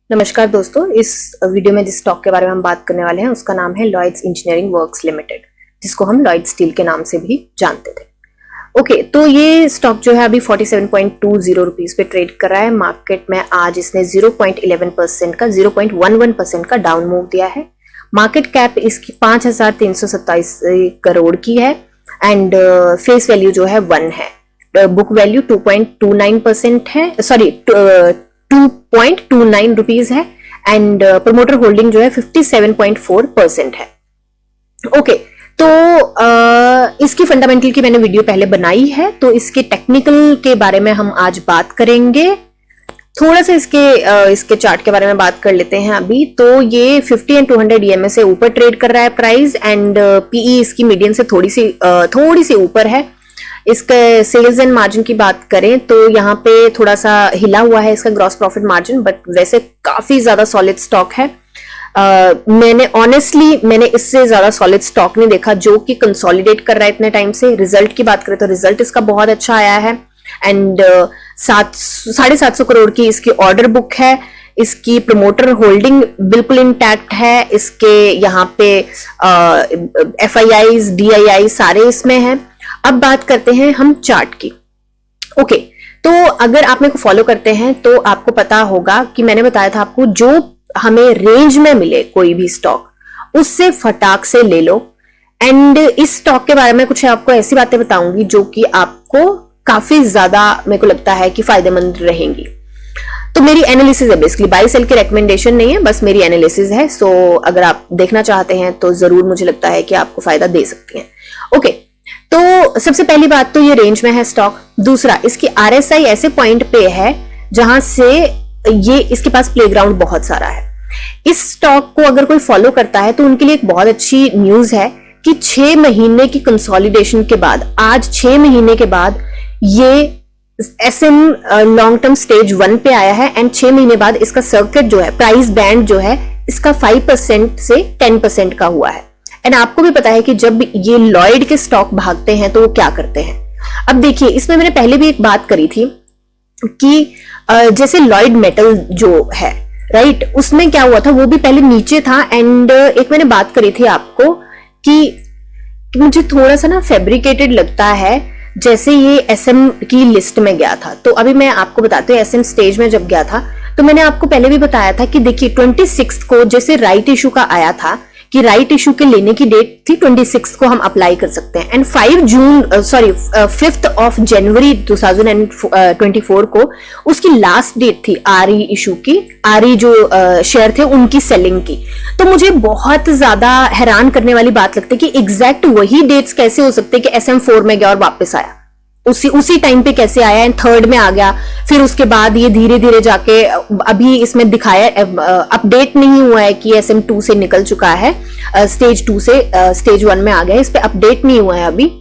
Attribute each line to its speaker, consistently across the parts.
Speaker 1: नमस्कार दोस्तों, इस वीडियो में जिस स्टॉक के बारे में हम बात करने वाले हैं उसका नाम है लॉयड्स इंजीनियरिंग वर्क्स लिमिटेड, जिसको हम लॉयड स्टील के नाम से भी जानते थे। ओके, तो ये स्टॉक जो है अभी 47.20 रुपीस पे ट्रेड कर रहा है। मार्केट में आज इसने 0.11% का 0.11% का डाउन मूव दिया है। मार्केट कैप इसकी 5,327 करोड़ की है एंड फेस वैल्यू जो है 1 है। बुक वैल्यू 2.29% है, सॉरी 2.29 रुपीज है एंड प्रमोटर होल्डिंग जो है 57.4% है। ओके, तो इसकी फंडामेंटल की मैंने वीडियो पहले बनाई है, तो इसके टेक्निकल के बारे में हम आज बात करेंगे। थोड़ा सा इसके चार्ट के बारे में बात कर लेते हैं अभी। तो ये 50 एंड 200 EMA से ऊपर ट्रेड कर रहा है प्राइस एंड पीई इसकी मीडियन से थोड़ी सी ऊपर है। इसके सेल्स एंड मार्जिन की बात करें तो यहाँ पे थोड़ा सा हिला हुआ है इसका ग्रॉस प्रॉफिट मार्जिन, बट वैसे काफी ज्यादा सॉलिड स्टॉक है। मैंने इससे ज्यादा सॉलिड स्टॉक नहीं देखा जो कि कंसोलिडेट कर रहा है इतने टाइम से। रिजल्ट की बात करें तो रिजल्ट इसका बहुत अच्छा आया है एंड 750 करोड़ की इसकी ऑर्डर बुक है। इसकी प्रमोटर होल्डिंग बिल्कुल इंटैक्ट है। इसके यहाँ पे FIIs DII सारे इसमें हैं। अब बात करते हैं हम चार्ट की। ओके, तो अगर आप मेरे को फॉलो करते हैं तो आपको पता होगा कि मैंने बताया था आपको जो हमें रेंज में मिले कोई भी स्टॉक उससे फटाक से ले लो। एंड इस स्टॉक के बारे में कुछ आपको ऐसी बातें बताऊंगी जो कि आपको काफी ज्यादा मेरे को लगता है कि फायदेमंद रहेंगी। तो मेरी एनालिसिस है, बेसिकली बाई सेल की रिकमेंडेशन नहीं है, बस मेरी एनालिसिस है। सो अगर आप देखना चाहते हैं तो जरूर मुझे लगता है कि आपको फायदा दे सकती है। ओके, तो सबसे पहली बात तो ये रेंज में है स्टॉक। दूसरा, इसकी RSI ऐसे पॉइंट पे है जहां से ये इसके पास प्लेग्राउंड बहुत सारा है। इस स्टॉक को अगर कोई फॉलो करता है तो उनके लिए एक बहुत अच्छी न्यूज है कि 6 महीने की कंसोलिडेशन के बाद, आज 6 महीने के बाद ये SM लॉन्ग टर्म स्टेज 1 पे आया है एंड 6 महीने बाद इसका सर्किट जो है, प्राइस बैंड जो है इसका 5% से 10% का हुआ है। एंड आपको भी पता है कि जब ये लॉयड के स्टॉक भागते हैं तो वो क्या करते हैं। अब देखिए, इसमें मैंने पहले भी एक बात करी थी कि जैसे लॉयड मेटल जो है, राइट, उसमें क्या हुआ था, वो भी पहले नीचे था एंड एक मैंने बात करी थी आपको कि मुझे थोड़ा सा ना फैब्रिकेटेड लगता है जैसे ये SM की लिस्ट में गया था। तो अभी मैं आपको बताती हूँ, SM स्टेज में जब गया था तो मैंने आपको पहले भी बताया था कि देखिए 26 को जैसे राइट इशू का आया था कि राइट इशू के लेने की डेट थी 26 को हम अप्लाई कर सकते हैं एंड 5th ऑफ जनवरी 2024 को उसकी लास्ट डेट थी RE इशू की, RE जो शेयर थे उनकी सेलिंग की। तो मुझे बहुत ज्यादा हैरान करने वाली बात लगती है कि एग्जैक्ट वही डेट्स कैसे हो सकते हैं कि SM4 में गया और वापस आया, उसी टाइम पे कैसे आया एंड 3rd में आ गया। फिर उसके बाद ये धीरे धीरे जाके अभी इसमें दिखाया, अपडेट नहीं हुआ है कि SM2 से निकल चुका है, स्टेज 2 से स्टेज 1 में आ गया है। इस पे अपडेट नहीं हुआ है अभी,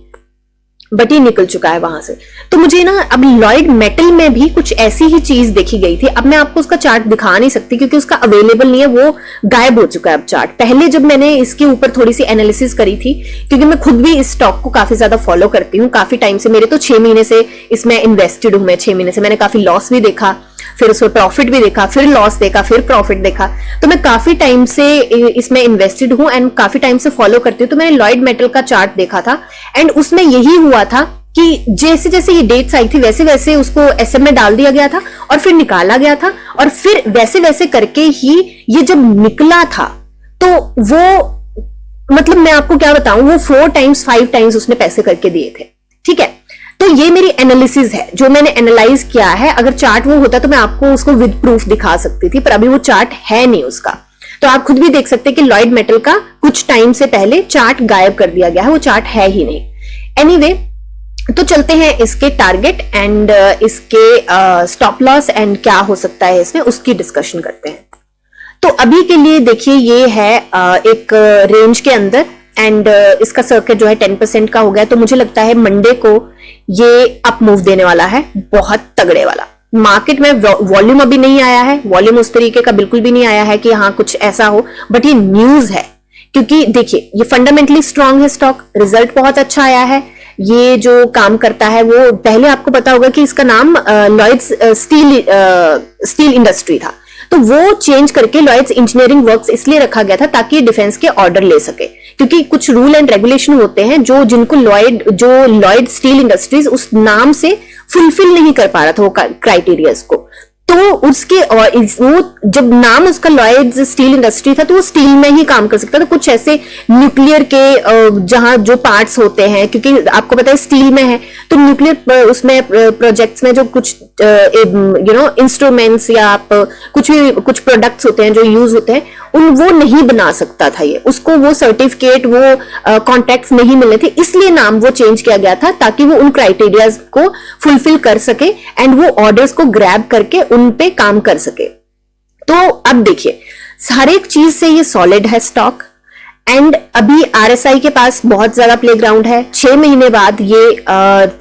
Speaker 1: बट ये निकल चुका है वहां से। तो मुझे ना अब लॉयड मेटल में भी कुछ ऐसी ही चीज देखी गई थी। अब मैं आपको उसका चार्ट दिखा नहीं सकती क्योंकि उसका अवेलेबल नहीं है, वो गायब हो चुका है अब चार्ट। पहले जब मैंने इसके ऊपर थोड़ी सी एनालिसिस करी थी, क्योंकि मैं खुद भी इस स्टॉक को काफी ज्यादा फॉलो करती हूँ काफी टाइम से, मेरे तो 6 महीने से इसमें इन्वेस्टेड हूं मैं। 6 महीने से मैंने काफी लॉस भी देखा, फिर उसमें प्रॉफिट भी देखा, फिर लॉस देखा, फिर प्रॉफिट देखा। तो मैं काफी टाइम से इसमें इन्वेस्टेड हूं एंड काफी टाइम से फॉलो करती हूँ। तो मैंने लॉयड मेटल का चार्ट देखा था एंड उसमें यही हुआ था कि जैसे जैसे ये डेट्स आई थी वैसे वैसे उसको SM में डाल दिया गया था और फिर निकाला गया था और फिर वैसे वैसे करके ही ये जब निकला था तो वो, मतलब मैं आपको क्या बताऊं, वो 4 टाइम्स 5 टाइम्स उसने पैसे करके दिए थे। ठीक है, तो ये मेरी एनालिसिस है जो मैंने एनालाइज किया है। अगर चार्ट वो होता तो मैं आपको उसको विद प्रूफ दिखा सकती थी, पर अभी वो चार्ट है नहीं उसका। तो आप खुद भी देख सकते हैं कि लॉयड मेटल का कुछ टाइम से पहले चार्ट गायब कर दिया गया है, वो चार्ट है ही नहीं। एनीवे, तो चलते हैं इसके टारगेट एंड इसके स्टॉप लॉस एंड क्या हो सकता है इसमें, उसकी डिस्कशन करते हैं। तो अभी के लिए देखिए ये है एक रेंज के अंदर एंड इसका सर्किट जो है 10% का हो गया। तो मुझे लगता है मंडे को ये अप मूव देने वाला है, बहुत तगड़े वाला। मार्केट में वॉल्यूम अभी नहीं आया है, वॉल्यूम उस तरीके का बिल्कुल भी नहीं आया है कि हाँ कुछ ऐसा हो, बट ये न्यूज है क्योंकि देखिए ये फंडामेंटली स्ट्रांग है स्टॉक, रिजल्ट बहुत अच्छा आया है। ये जो काम करता है वो, पहले आपको पता होगा कि इसका नाम लॉयड्स स्टील इंडस्ट्री था। तो वो चेंज करके लॉयड्स इंजीनियरिंग वर्क्स इसलिए रखा गया था ताकि डिफेंस के ऑर्डर ले सके, क्योंकि कुछ रूल एंड रेगुलेशन होते हैं जिनको लॉयड स्टील इंडस्ट्रीज उस नाम से फुलफिल नहीं कर पा रहा था वो क्राइटेरियाज को। तो उसके और वो जब नाम उसका लॉयड्स स्टील इंडस्ट्री था तो वो स्टील में ही काम कर सकता था। कुछ ऐसे न्यूक्लियर के जहां जो पार्ट्स होते हैं, क्योंकि आपको पता है स्टील में है, तो न्यूक्लियर उसमें प्रोजेक्ट्स में जो कुछ इंस्ट्रूमेंट्स या आप कुछ प्रोडक्ट्स होते हैं जो यूज होते हैं वो नहीं बना सकता था ये, उसको वो सर्टिफिकेट वो कॉन्ट्रैक्ट्स नहीं मिले थे, इसलिए नाम वो चेंज किया गया था ताकि वो उन क्राइटेरियाज को फुलफिल कर सके एंड वो ऑर्डर्स को ग्रैब करके उन पे काम कर सके। तो अब देखिए हर एक चीज से ये सॉलिड है स्टॉक, एंड अभी आरएसआई के पास बहुत ज्यादा प्लेग्राउंड है। 6 महीने बाद ये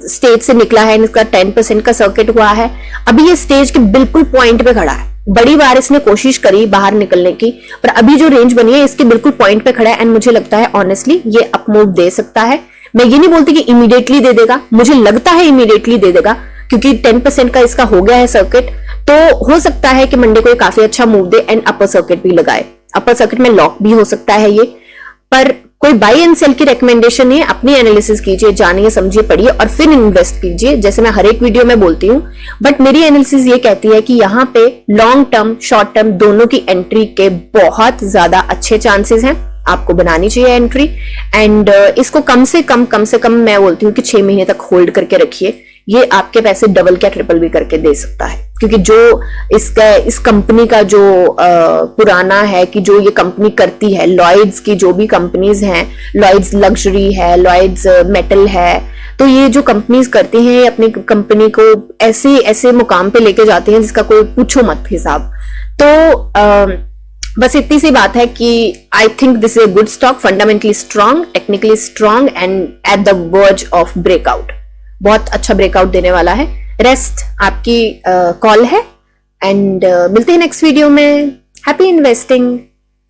Speaker 1: स्टेज से निकला है, इसका 10% का सर्किट हुआ है, अभी ये स्टेज के बिल्कुल पॉइंट पे खड़ा है। बड़ी बार इसने कोशिश करी बाहर निकलने की, पर अभी जो रेंज बनी है इसके बिल्कुल पॉइंट पे खड़ा है, एंड मुझे लगता है ऑनेस्टली ये अप मूव दे सकता है। मैं ये नहीं बोलती कि इमीडिएटली दे देगा, मुझे लगता है इमीडिएटली दे देगा, क्योंकि 10% का इसका हो गया है सर्किट, तो हो सकता है कि मंडे को काफी अच्छा move they and upper circuit भी लगाए। अपर सर्किट में लॉक भी हो सकता है ये, पर कोई बाई एंड सेल की रिकमेंडेशन है, अपनी एनालिसिस कीजिए, जानिए समझिए पढ़िए और फिर इन्वेस्ट कीजिए, जैसे मैं हर एक वीडियो में बोलती हूं। बट मेरी एनालिसिस ये कहती है कि यहाँ पे लॉन्ग टर्म शॉर्ट टर्म दोनों की एंट्री के बहुत ज्यादा अच्छे चांसेस हैं, आपको बनानी चाहिए एंट्री, एंड इसको कम से कम मैं बोलती हूँ कि 6 महीने तक होल्ड करके रखिए, ये आपके पैसे डबल क्या ट्रिपल भी करके दे सकता है। क्योंकि जो इस कंपनी का जो पुराना है कि जो ये कंपनी करती है, लॉयड्स की जो भी कंपनीज हैं, लॉयड्स लग्जरी है, लॉयड्स मेटल है, तो ये जो कंपनीज करती हैं अपनी कंपनी को ऐसे ऐसे मुकाम पे लेके जाती हैं जिसका कोई पूछो मत हिसाब। तो बस इतनी सी बात है कि I think this is a good stock, fundamentally strong, technically strong and at the verge of breakout, बहुत अच्छा ब्रेकआउट देने वाला है। रेस्ट आपकी कॉल है, एंड मिलते हैं नेक्स्ट वीडियो में। Happy investing.